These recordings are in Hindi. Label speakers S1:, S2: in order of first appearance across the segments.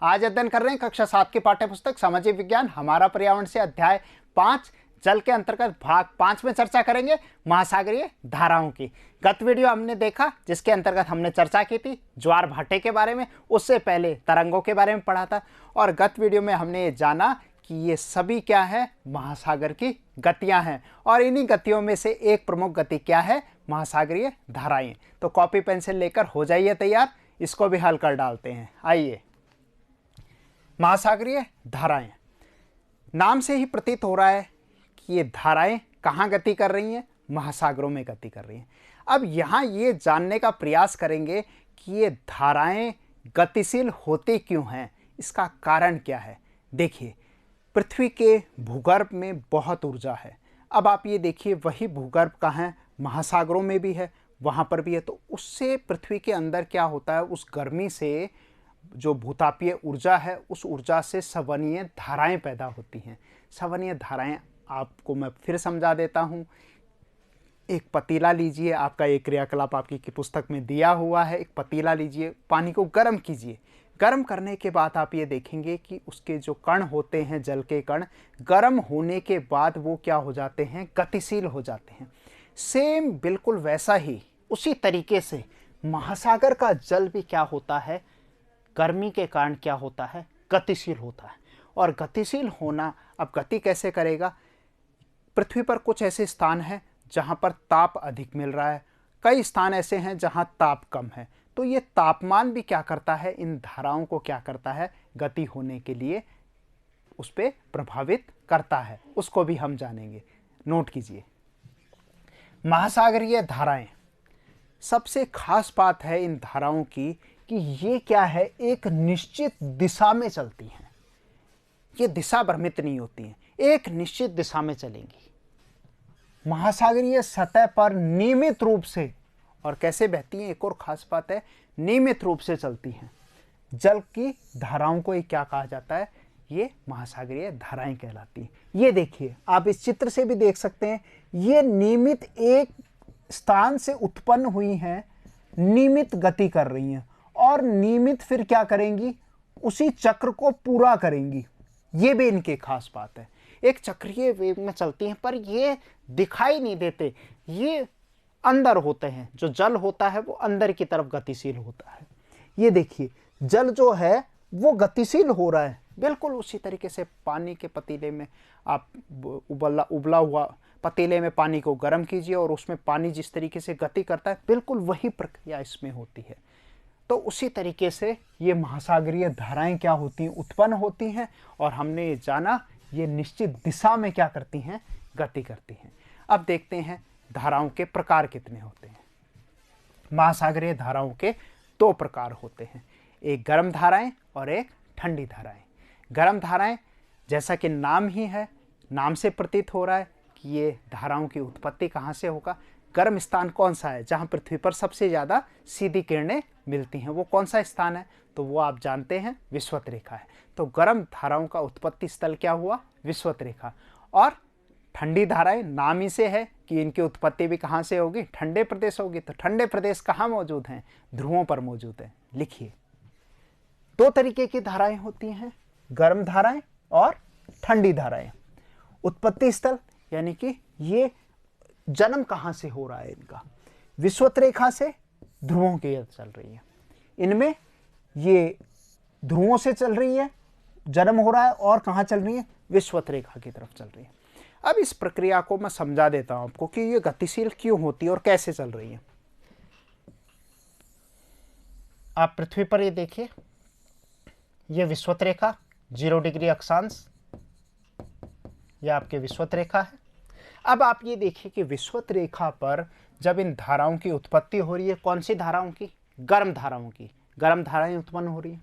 S1: आज अध्ययन कर रहे हैं कक्षा 7 की पाठ्य पुस्तक सामाजिक विज्ञान हमारा पर्यावरण से अध्याय 5 जल के अंतर्गत भाग 5 में चर्चा करेंगे महासागरीय धाराओं की। गत वीडियो हमने देखा जिसके अंतर्गत हमने चर्चा की थी ज्वार भाटे के बारे में, उससे पहले तरंगों के बारे में पढ़ा था और गत वीडियो में हमने ये जाना कि ये सभी क्या है, महासागर की गतियां हैं और इन्हीं गतियों में से एक प्रमुख गति क्या है, महासागरीय धाराएं। तो कॉपी पेंसिल लेकर हो जाइए तैयार, इसको भी हल कर डालते हैं। आइए, महासागरीय धाराएं, नाम से ही प्रतीत हो रहा है कि ये धाराएं कहाँ गति कर रही हैं, महासागरों में गति कर रही हैं। अब यहाँ ये जानने का प्रयास करेंगे कि ये धाराएं गतिशील होती क्यों हैं, इसका कारण क्या है। देखिए, पृथ्वी के भूगर्भ में बहुत ऊर्जा है। अब आप ये देखिए, वही भूगर्भ कहाँ है, महासागरों में भी है, वहाँ पर भी है। तो उससे पृथ्वी के अंदर क्या होता है, उस गर्मी से जो भूतापीय ऊर्जा है, उस ऊर्जा से संवहनीय धाराएं पैदा होती हैं। संवहनीय धाराएं आपको मैं फिर समझा देता हूँ। एक पतीला लीजिए, आपका एक क्रियाकलाप आपकी की पुस्तक में दिया हुआ है। एक पतीला लीजिए, पानी को गर्म कीजिए। गर्म करने के बाद आप ये देखेंगे कि उसके जो कण होते हैं, जल के कण, गर्म होने के बाद वो क्या हो जाते हैं, गतिशील हो जाते हैं। सेम बिल्कुल वैसा ही उसी तरीके से महासागर का जल भी क्या होता है, गर्मी के कारण क्या होता है, गतिशील होता है। और गतिशील होना, अब गति कैसे करेगा, पृथ्वी पर कुछ ऐसे स्थान हैं जहाँ पर ताप अधिक मिल रहा है, कई स्थान ऐसे हैं जहाँ ताप कम है। तो ये तापमान भी क्या करता है, इन धाराओं को क्या करता है, गति होने के लिए उस पर प्रभावित करता है। उसको भी हम जानेंगे, नोट कीजिए। महासागरीय धाराएं, सबसे खास बात है इन धाराओं की कि ये क्या है, एक निश्चित दिशा में चलती हैं। ये दिशा भ्रमित नहीं होती हैं, एक निश्चित दिशा में चलेंगी। महासागरीय सतह पर नियमित रूप से, और कैसे बहती हैं, एक और खास बात है, नियमित रूप से चलती हैं। जल की धाराओं को ये क्या कहा जाता है, ये महासागरीय धाराएं कहलाती हैं। ये देखिए, आप इस चित्र से भी देख सकते हैं, ये नियमित एक स्थान से उत्पन्न हुई हैं, नियमित गति कर रही हैं और नियमित फिर क्या करेंगी, उसी चक्र को पूरा करेंगी। ये भी इनकी खास बात है, एक चक्रीय वेग में चलती हैं, पर ये दिखाई नहीं देते, ये अंदर होते हैं। जो जल होता है वो अंदर की तरफ गतिशील होता है। ये देखिए, जल जो है वो गतिशील हो रहा है, बिल्कुल उसी तरीके से पानी के पतीले में आप उबला हुआ पतीले में पानी को गर्म कीजिए और उसमें पानी जिस तरीके से गति करता है, बिल्कुल वही प्रक्रिया इसमें होती है। तो उसी तरीके से ये महासागरीय धाराएं क्या होती हैं, उत्पन्न होती हैं और हमने ये जाना ये निश्चित दिशा में क्या करती हैं, गति करती हैं। अब देखते हैं धाराओं के प्रकार कितने होते हैं। महासागरीय धाराओं के दो प्रकार होते हैं, एक गर्म धाराएं और एक ठंडी धाराएं। गर्म धाराएं, जैसा कि नाम ही है, नाम से प्रतीत हो रहा है कि ये धाराओं की उत्पत्ति कहाँ से होगा। गर्म स्थान कौन सा है, जहाँ पृथ्वी पर सबसे ज़्यादा सीधी किरणें मिलती हैं, वो कौन सा स्थान है, तो वो आप जानते हैं, विषुवत रेखा है। तो गर्म धाराओं का उत्पत्ति स्थल क्या हुआ, विषुवत रेखा। और ठंडी धाराएं, नाम ही से है कि इनकी उत्पत्ति भी कहाँ से होगी, ठंडे प्रदेश होगी। तो ठंडे प्रदेश कहाँ मौजूद हैं, ध्रुवों पर मौजूद हैं। लिखिए, दो तरीके की धाराएं होती हैं, गर्म धाराएं और ठंडी धाराएं। उत्पत्ति स्थल यानी कि ये जन्म कहाँ से हो रहा है इनका, विषुवत रेखा से ध्रुवों की चल रही है। इनमें ये ध्रुवों से चल रही है, जन्म हो रहा है, और कहाँ चल रही है, विषुवत रेखा की तरफ चल रही है। अब इस प्रक्रिया को मैं समझा देता हूं आपको कि ये गतिशील क्यों होती है और कैसे चल रही है। आप पृथ्वी पर ये देखिए, ये विषुवत रेखा 0 डिग्री अक्षांश, यह आपकी विषुवत रेखा है। अब आप ये देखिए कि विषुवत रेखा पर जब इन धाराओं की उत्पत्ति हो रही है, कौन सी धाराओं की, गर्म धाराओं की, गर्म धाराएं उत्पन्न हो रही है।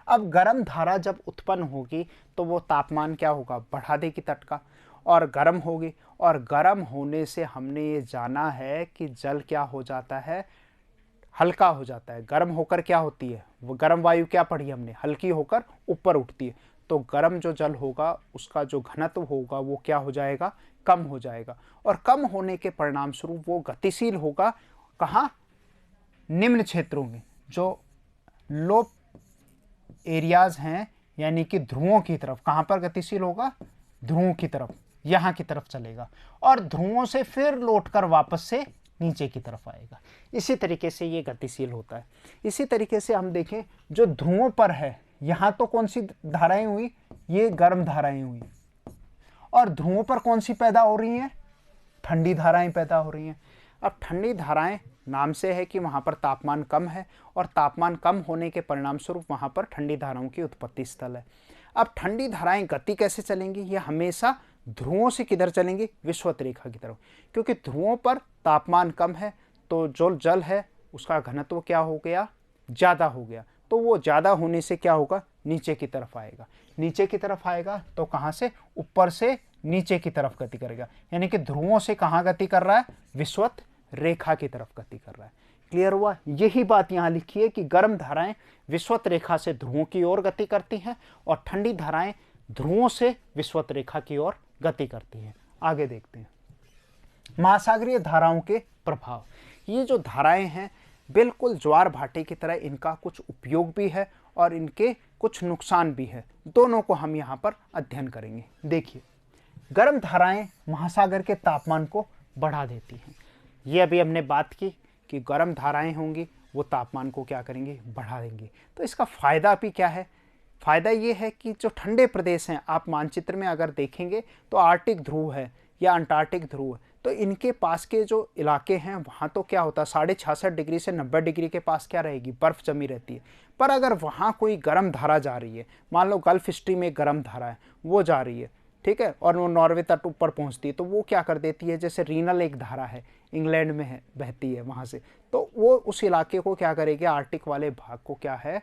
S1: अब गर्म धारा जब उत्पन्न होगी तो वो तापमान क्या होगा, बढ़ा देगी तट का, और गर्म होगी। और गर्म होने से हमने ये जाना है कि जल क्या हो जाता है, हल्का हो जाता है। गर्म होकर क्या होती है, वो गर्म वायु क्या पढ़ी हमने, हल्की होकर ऊपर उठती है। तो गर्म जो जल होगा उसका जो घनत्व होगा वो क्या हो जाएगा, कम हो जाएगा। और कम होने के परिणाम स्वरूप वो गतिशील होगा, कहाँ, निम्न क्षेत्रों में, जो लो एरियाज हैं, यानी कि ध्रुवों की तरफ, कहाँ पर गतिशील होगा, ध्रुवों की तरफ, यहाँ की तरफ चलेगा और ध्रुवों से फिर लौटकर वापस से नीचे की तरफ आएगा। इसी तरीके से ये गतिशील होता है। इसी तरीके से हम देखें जो ध्रुवों पर है, यहाँ तो कौन सी धाराएं हुई, ये गर्म धाराएं हुई, और ध्रुवों पर कौन सी पैदा हो रही हैं, ठंडी धाराएं पैदा हो रही हैं। अब ठंडी धाराएं नाम से है कि वहाँ पर तापमान कम है और तापमान कम होने के परिणाम स्वरूप वहाँ पर ठंडी धाराओं की उत्पत्ति स्थल है। अब ठंडी धाराएं गति कैसे चलेंगी, ये हमेशा ध्रुवों से किधर चलेंगी, विषुवत रेखा की तरफ, क्योंकि ध्रुवों पर तापमान कम है तो जो जल है उसका घनत्व क्या हो गया, ज़्यादा हो गया, तो वो ज़्यादा होने से क्या होगा, नीचे की तरफ आएगा। नीचे की तरफ आएगा तो कहाँ से, ऊपर से नीचे की तरफ गति करेगा, यानी कि ध्रुवों से कहाँ गति कर रहा है, विषुवत रेखा की तरफ गति कर रहा है। क्लियर हुआ। यही बात यहाँ लिखी है कि गर्म धाराएं विषुवत रेखा से ध्रुवों की ओर गति करती हैं और ठंडी धाराएं ध्रुवों से विषुवत रेखा की ओर गति करती हैं। आगे देखते हैं महासागरीय धाराओं के प्रभाव। ये जो धाराएं हैं बिल्कुल ज्वार भाटे की तरह, इनका कुछ उपयोग भी है और इनके कुछ नुकसान भी है, दोनों को हम यहाँ पर अध्ययन करेंगे। देखिए, गर्म धाराएं महासागर के तापमान को बढ़ा देती हैं। ये अभी हमने बात की कि गर्म धाराएं होंगी वो तापमान को क्या करेंगी, बढ़ा देंगी। तो इसका फ़ायदा भी क्या है, फ़ायदा ये है कि जो ठंडे प्रदेश हैं, आप मानचित्र में अगर देखेंगे तो आर्कटिक ध्रुव है या अंटार्कटिक ध्रुव है, तो इनके पास के जो इलाके हैं वहाँ तो क्या होता है, 66.5 डिग्री से 90 डिग्री के पास क्या रहेगी, बर्फ़ जमी रहती है। पर अगर वहाँ कोई गर्म धारा जा रही है, मान लो गल्फ स्ट्रीम में एक गर्म धारा है, वो जा रही है, ठीक है, और वो नॉर्वे तट ऊपर पहुँचती है, तो वो क्या कर देती है, जैसे रीनल एक धारा है, इंग्लैंड में है, बहती है वहाँ से, तो वो उस इलाके को क्या करेगी, आर्कटिक वाले भाग को क्या है,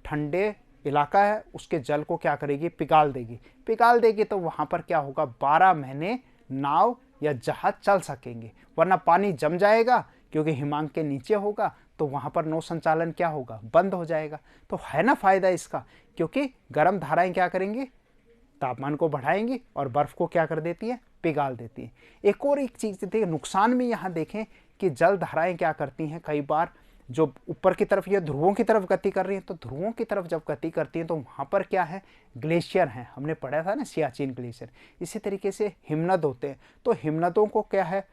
S1: ठंडे इलाका है, उसके जल को क्या करेगी, पिघाल देगी। तो वहाँ पर क्या होगा, 12 महीने नाव या जहाज चल सकेंगे, वरना पानी जम जाएगा क्योंकि हिमांक के नीचे होगा, तो वहाँ पर नौ संचालन क्या होगा, बंद हो जाएगा। तो है ना फ़ायदा इसका, क्योंकि गर्म धाराएं क्या करेंगी, तापमान को बढ़ाएंगी और बर्फ़ को क्या कर देती है, पिघाल देती है। एक और एक चीज़ देखिए, नुकसान में यहाँ देखें कि जल धाराएं क्या करती हैं, कई बार जो ऊपर की तरफ या ध्रुवों की तरफ गति कर रही हैं, तो ध्रुवों की तरफ जब गति करती हैं तो वहाँ पर क्या है, ग्लेशियर हैं, हमने पढ़ा था ना, सियाचिन ग्लेशियर। इसी तरीके से हिमनद होते हैं, तो हिमनदों को क्या है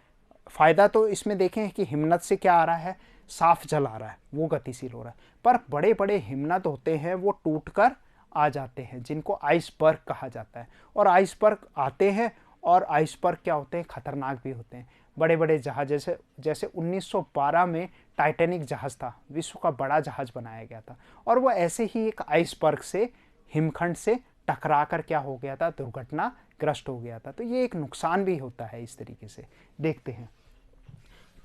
S1: फ़ायदा, तो इसमें देखें कि हिमनद से क्या आ रहा है, साफ जल आ रहा है, वो गतिशील हो रहा है। पर बड़े बड़े हिमनद होते हैं वो टूटकर आ जाते हैं, जिनको आइसबर्ग कहा जाता है, और आइसबर्ग आते हैं और आइसबर्ग क्या होते हैं, खतरनाक भी होते हैं। बड़े बड़े जहाज जैसे 1912 में टाइटैनिक जहाज़ था, विश्व का बड़ा जहाज़ बनाया गया था, और वो ऐसे ही एक आइसबर्ग से, हिमखंड से टकराकर क्या हो गया था, दुर्घटनाग्रस्त हो गया था। तो ये एक नुकसान भी होता है। इस तरीके से देखते हैं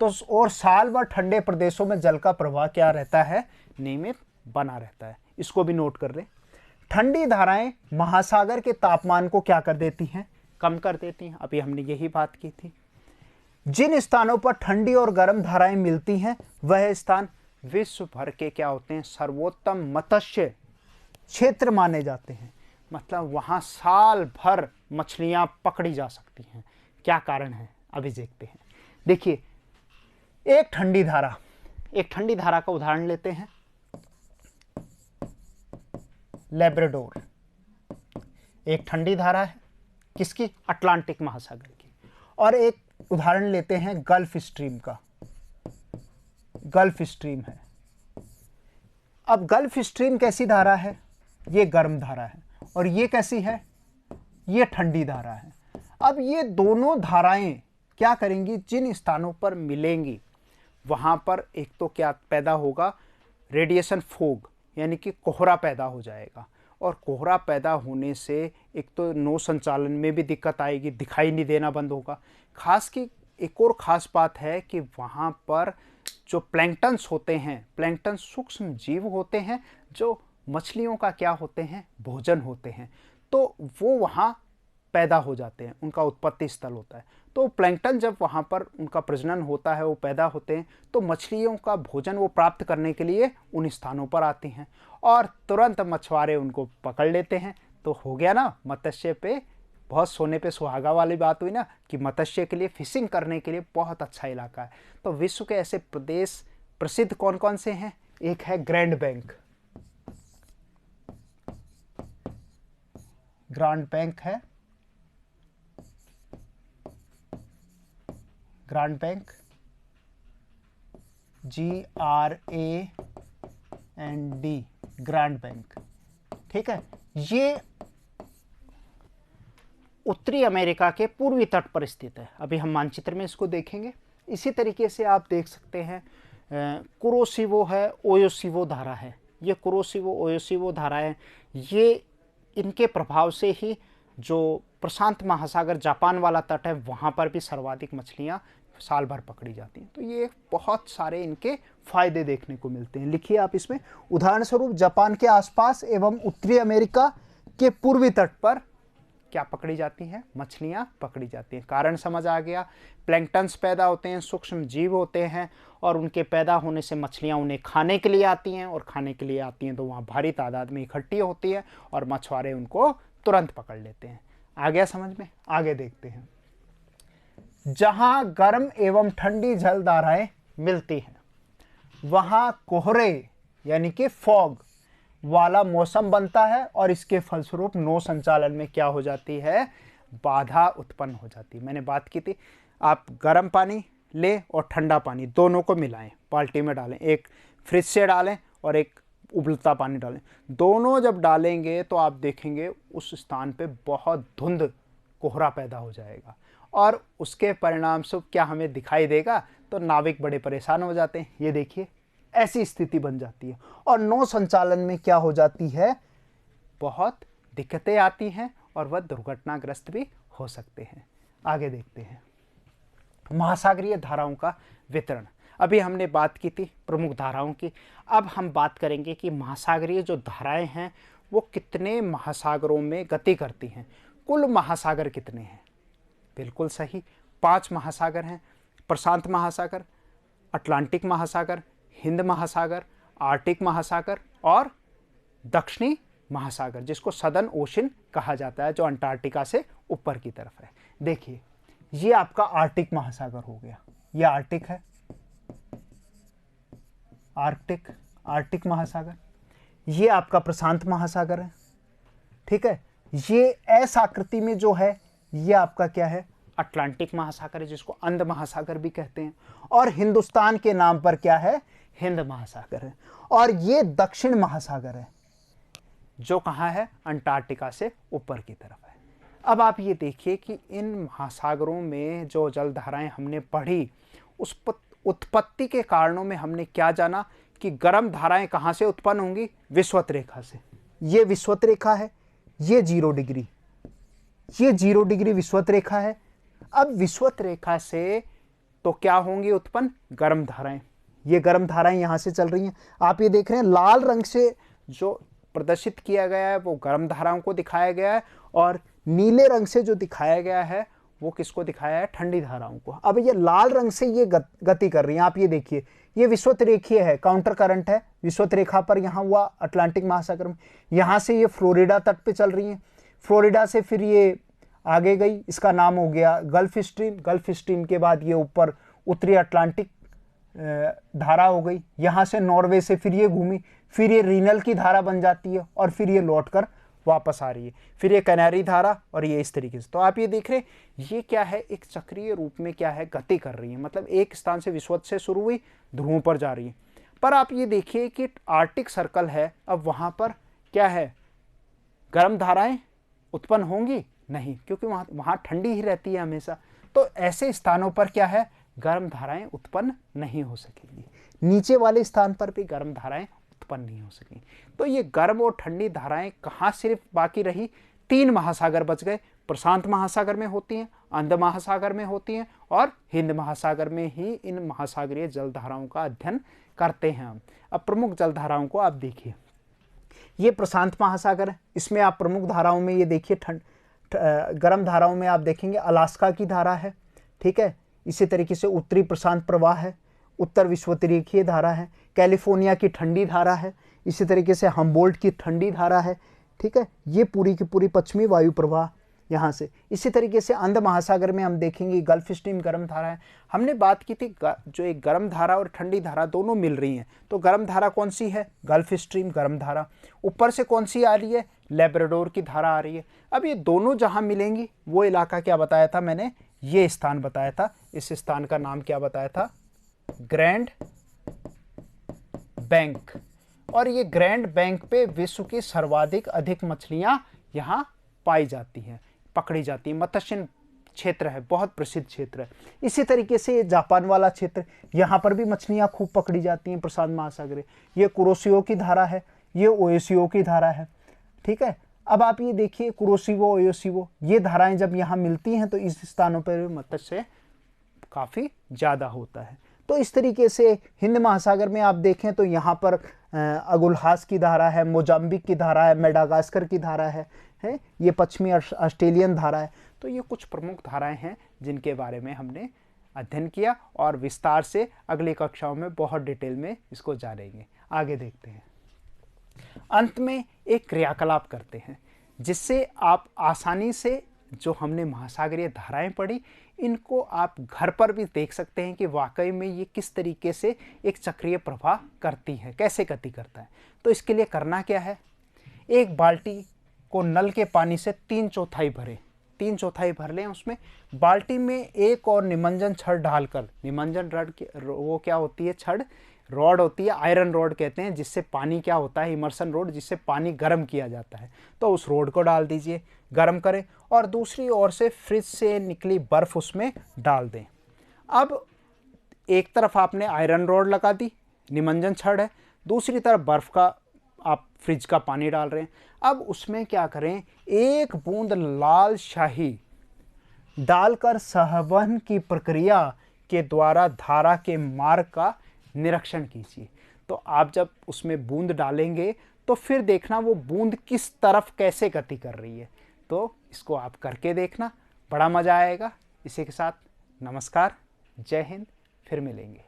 S1: तो, और साल भर ठंडे प्रदेशों में जल का प्रवाह क्या रहता है, नियमित बना रहता है। इसको भी नोट कर लें। ठंडी धाराएं महासागर के तापमान को क्या कर देती हैं, कम कर देती हैं। अभी हमने यही बात की थी। जिन स्थानों पर ठंडी और गर्म धाराएं मिलती हैं वह स्थान विश्व भर के क्या होते हैं, सर्वोत्तम मत्स्य क्षेत्र माने जाते हैं। मतलब वहाँ साल भर मछलियाँ पकड़ी जा सकती हैं। क्या कारण है, अभी देखते हैं। देखिए, एक ठंडी धारा का उदाहरण लेते हैं, लेब्राडोर एक ठंडी धारा है, किसकी, अटलांटिक महासागर की। और एक उदाहरण लेते हैं गल्फ स्ट्रीम का, गल्फ स्ट्रीम है। अब गल्फ स्ट्रीम कैसी धारा है, ये गर्म धारा है, और ये कैसी है, ये ठंडी धारा है। अब ये दोनों धाराएं क्या करेंगी, जिन स्थानों पर मिलेंगी वहां पर एक तो क्या पैदा होगा, रेडिएशन फोग, यानी कि कोहरा पैदा हो जाएगा, और कोहरा पैदा होने से एक तो नौ संचालन में भी दिक्कत आएगी, दिखाई नहीं देना बंद होगा। खास की एक और ख़ास बात है कि वहाँ पर जो प्लैंक्टन्स होते हैं, प्लैंक्टन सूक्ष्म जीव होते हैं जो मछलियों का क्या होते हैं, भोजन होते हैं, तो वो वहाँ पैदा हो जाते हैं, उनका उत्पत्ति स्थल होता है। तो प्लैंक्टन जब वहाँ पर उनका प्रजनन होता है, वो पैदा होते हैं, तो मछलियों का भोजन वो प्राप्त करने के लिए उन स्थानों पर आती हैं, और तुरंत मछुआरे उनको पकड़ लेते हैं। तो हो गया ना, मत्स्य पे बहुत सोने पे सुहागा वाली बात हुई ना, कि मत्स्य के लिए, फिशिंग करने के लिए बहुत अच्छा इलाका है। तो विश्व के ऐसे प्रदेश प्रसिद्ध कौन कौन से हैं, एक है ग्रैंड बैंक, ग्रांड बैंक है, grand bank, GRAND, grand bank. ठीक है, ये उत्तरी अमेरिका के पूर्वी तट पर स्थित है। अभी हम मानचित्र में इसको देखेंगे। इसी तरीके से आप देख सकते हैं कुरोशिवो है, ओयोशिवो धारा है। ये कुरोशिवो ओयोशिवो धाराएं, ये इनके प्रभाव से ही जो प्रशांत महासागर जापान वाला तट है वहाँ पर भी सर्वाधिक मछलियाँ साल भर पकड़ी जाती हैं। तो ये बहुत सारे इनके फायदे देखने को मिलते हैं। लिखिए आप इसमें, उदाहरण स्वरूप जापान के आसपास एवं उत्तरी अमेरिका के पूर्वी तट पर क्या पकड़ी जाती हैं? मछलियाँ पकड़ी जाती हैं। कारण समझ आ गया। प्लैंक्टन्स पैदा होते हैं, सूक्ष्म जीव होते हैं, और उनके पैदा होने से मछलियाँ उन्हें खाने के लिए आती हैं, और खाने के लिए आती हैं तो वहाँ भारी तादाद में इकट्ठी होती है और मछुआरे उनको तुरंत पकड़ लेते हैं। आ गया समझ में? आगे देखते हैं। जहाँ गर्म एवं ठंडी जलधाराएं मिलती हैं वहाँ कोहरे यानी कि फॉग वाला मौसम बनता है, और इसके फलस्वरूप नौ संचालन में क्या हो जाती है? बाधा उत्पन्न हो जाती है। मैंने बात की थी, आप गर्म पानी लें और ठंडा पानी दोनों को मिलाएं, बाल्टी में डालें, एक फ्रिज से डालें और एक उबलता पानी डालें। दोनों जब डालेंगे तो आप देखेंगे उस स्थान पे बहुत धुंध कोहरा पैदा हो जाएगा, और उसके परिणाम स्वरूप क्या हमें दिखाई देगा? तो नाविक बड़े परेशान हो जाते हैं। ये देखिए, ऐसी स्थिति बन जाती है, और नौ संचालन में क्या हो जाती है? बहुत दिक्कतें आती हैं, और वह दुर्घटनाग्रस्त भी हो सकते हैं। आगे देखते हैं, महासागरीय धाराओं का वितरण। अभी हमने बात की थी प्रमुख धाराओं की। अब हम बात करेंगे कि महासागरीय जो धाराएं हैं वो कितने महासागरों में गति करती हैं। कुल महासागर कितने हैं? बिल्कुल सही, 5 महासागर हैं। प्रशांत महासागर, अटलांटिक महासागर, हिंद महासागर, आर्कटिक महासागर और दक्षिणी महासागर, जिसको सदर्न ओशन कहा जाता है, जो अंटार्कटिका से ऊपर की तरफ है। देखिए, ये आपका आर्कटिक महासागर हो गया, ये आर्कटिक है, आर्कटिक महासागर। ये आपका प्रशांत महासागर है। ठीक है, ये एस आकृति में जो है ये आपका क्या है? अटलांटिक महासागर है, जिसको अंध महासागर भी कहते हैं। और हिंदुस्तान के नाम पर क्या है? हिंद महासागर है। और ये दक्षिण महासागर है, जो कहाँ है? अंटार्कटिका से ऊपर की तरफ है। अब आप ये देखिए कि इन महासागरों में जो जलधाराएं हमने पढ़ी, उस उत्पत्ति के कारणों में हमने क्या जाना कि गर्म धाराएं कहाँ से उत्पन्न होंगी? विषुवत रेखा से। ये विषुवत रेखा है, ये 0 डिग्री, ये 0 डिग्री विषुवत रेखा है। अब विषुवत रेखा से तो क्या होंगी उत्पन्न? गर्म धाराएं। ये गर्म धाराएं यहां से चल रही हैं। आप ये देख रहे हैं लाल रंग से जो प्रदर्शित किया गया है वो गर्म धाराओं को दिखाया गया है, और नीले रंग से जो दिखाया गया है वो किसको दिखाया है? ठंडी धाराओं को। अब ये लाल रंग से ये गति कर रही हैं। आप ये देखिए, ये विषुवत रेखीय है, काउंटर करंट है विषुवत रेखा पर। यहाँ हुआ अटलांटिक महासागर में, यहाँ से ये फ्लोरिडा तट पे चल रही हैं। फ्लोरिडा से फिर ये आगे गई, इसका नाम हो गया गल्फ स्ट्रीम। गल्फ स्ट्रीम के बाद ये ऊपर उत्तरी अटलांटिक धारा हो गई। यहाँ से नॉर्वे से फिर ये घूमी, फिर ये रीनल की धारा बन जाती है, और फिर ये लौटकर वापस आ रही है, फिर ये कैनारी धारा, और ये इस तरीके से। तो आप ये देख रहे हैं ये क्या है? एक चक्रीय रूप में क्या है? गति कर रही है। मतलब एक स्थान से विषुवत से शुरू हुई, ध्रुवों पर जा रही है। पर आप ये देखिए कि आर्कटिक सर्कल है, अब वहाँ पर क्या है? गर्म धाराएं उत्पन्न होंगी? नहीं, क्योंकि वहाँ ठंडी ही रहती है हमेशा। तो ऐसे स्थानों पर क्या है? गर्म धाराएं उत्पन्न नहीं हो सकेंगी। नीचे वाले स्थान पर भी गर्म धाराएं उत्पन्न नहीं हो सकेंगी। तो ये गर्म और ठंडी धाराएं कहाँ सिर्फ बाकी रही? 3 महासागर बच गए। प्रशांत महासागर में होती हैं, अंध महासागर में होती हैं, और हिंद महासागर में ही इन महासागरीय जलधाराओं का अध्ययन करते हैं हम। अब प्रमुख जलधाराओं को आप देखिए। ये प्रशांत महासागर है, इसमें आप प्रमुख धाराओं में ये देखिए, गर्म धाराओं में आप देखेंगे अलास्का की धारा है। ठीक है, इसी तरीके से उत्तरी प्रशांत प्रवाह है, उत्तर विषुवतरेखीय धारा है, कैलिफोर्निया की ठंडी धारा है, इसी तरीके से हम्बोल्ट की ठंडी धारा है। ठीक है, ये पूरी की पूरी पश्चिमी वायु प्रवाह यहाँ से। इसी तरीके से अंध महासागर में हम देखेंगे गल्फ स्ट्रीम गर्म धारा है। हमने बात की थी जो एक गर्म धारा और ठंडी धारा दोनों मिल रही हैं, तो गर्म धारा कौन सी है? गल्फ स्ट्रीम गर्म धारा। ऊपर से कौन सी आ रही है? लेब्राडोर की धारा आ रही है। अब ये दोनों जहाँ मिलेंगी वो इलाका क्या बताया था मैंने? ये स्थान बताया था। इस स्थान का नाम क्या बताया था? Grand bank. और ये ग्रैंड बैंक पे विश्व की सर्वाधिक अधिक मछलियां यहाँ पाई जाती हैं, पकड़ी जाती हैं। मत्स्य क्षेत्र है, बहुत प्रसिद्ध क्षेत्र है। इसी तरीके से ये जापान वाला क्षेत्र, यहाँ पर भी मछलियां खूब पकड़ी जाती हैं, प्रशांत महासागर। ये कुरोशियो की धारा है, ये ओयोशियो की धारा है। ठीक है, अब आप ये देखिए कुरोशियो ओयोशियो, ये धाराएं जब यहाँ मिलती हैं तो इस स्थानों पर मत्स्य काफ़ी ज़्यादा होता है। तो इस तरीके से हिंद महासागर में आप देखें तो यहाँ पर अगुलहास की धारा है, मोजाम्बिक की धारा है, मेडागास्कर की धारा है, ये पश्चिमी ऑस्ट्रेलियन धारा है। तो ये कुछ प्रमुख धाराएं हैं जिनके बारे में हमने अध्ययन किया और विस्तार से अगली कक्षाओं में बहुत डिटेल में इसको जानेंगे। आगे देखते हैं। अंत में एक क्रियाकलाप करते हैं जिससे आप आसानी से जो हमने महासागरीय धाराएं पढ़ी इनको आप घर पर भी देख सकते हैं कि वाकई में ये किस तरीके से एक चक्रीय प्रवाह करती है, कैसे गति करता है। तो इसके लिए करना क्या है? एक बाल्टी को नल के पानी से 3/4 भरें, 3/4 भर लें। उसमें बाल्टी में एक और निमज्जन छड़ डालकर, निमज्जन रॉड वो क्या होती है? छड़ रॉड होती है, आयरन रॉड कहते हैं, जिससे पानी क्या होता है? इमर्सन रॉड, जिससे पानी गर्म किया जाता है। तो उस रॉड को डाल दीजिए, गर्म करें और दूसरी ओर से फ्रिज से निकली बर्फ़ उसमें डाल दें। अब एक तरफ आपने आयरन रॉड लगा दी, निमज्जन छड़ है, दूसरी तरफ बर्फ़ का आप फ्रिज का पानी डाल रहे हैं। अब उसमें क्या करें? एक बूंद लाल शाही डालकर सहवन की प्रक्रिया के द्वारा धारा के मार्ग का निरीक्षण कीजिए। तो आप जब उसमें बूंद डालेंगे तो फिर देखना वो बूंद किस तरफ कैसे गति कर रही है। तो इसको आप करके देखना, बड़ा मज़ा आएगा। इसी के साथ नमस्कार, जय हिंद, फिर मिलेंगे।